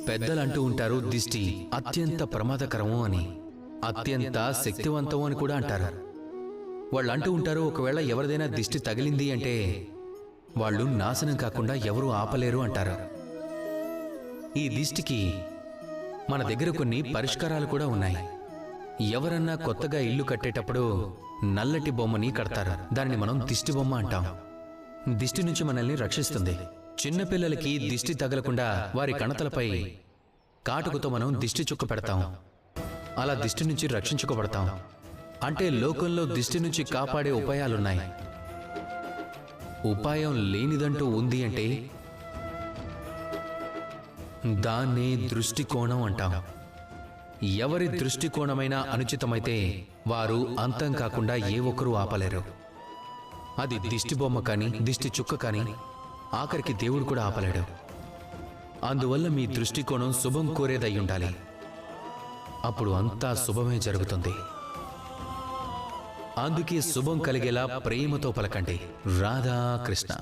పెద్దలంటూ ఉంటారు దిష్టి అత్యంత ప్రమాదకరము అని, అత్యంత శక్తివంతం అని కూడా అంటారు. వాళ్ళు అంటూ ఉంటారు ఒకవేళ ఎవరిదైనా దిష్టి తగిలింది అంటే వాళ్ళు నాశనం కాకుండా ఎవరూ ఆపలేరు అంటారు. ఈ దిష్టికి మన దగ్గర కొన్ని పరిష్కారాలు కూడా ఉన్నాయి. ఎవరన్నా కొత్తగా ఇల్లు కట్టేటప్పుడు నల్లటి బొమ్మని కడతారు. దానిని మనం దిష్టి బొమ్మ అంటాం. దిష్టి నుంచి మనల్ని రక్షిస్తుంది. చిన్నపిల్లలకి దిష్టి తగలకుండా వారి కణతలపై కాటుకతో మనం దిష్టి చుక్క పెడతాం. అలా దిష్టి నుంచి రక్షించుకోబడతాం. అంటే లోకంలో దిష్టి నుంచి కాపాడే ఉపాయాలున్నాయి. ఉపాయం లేనిదంటూ ఉంది అంటే దాన్నే దృష్టికోణం అంటాం. ఎవరి దృష్టికోణమైనా అనుచితమైతే వారు అంతం కాకుండా ఏ ఒక్కరూ ఆపలేరు. అది దిష్టి బొమ్మ కానీ దిష్టి చుక్క కానీ ఆఖరికి దేవుడు కూడా ఆపలేడు. అందువల్ల మీ దృష్టికోణం శుభం కోరేదై ఉండాలి. అప్పుడు అంతా శుభమే జరుగుతుంది. అందుకే శుభం కలిగేలా ప్రేమతో పలకండి. రాధాకృష్ణ.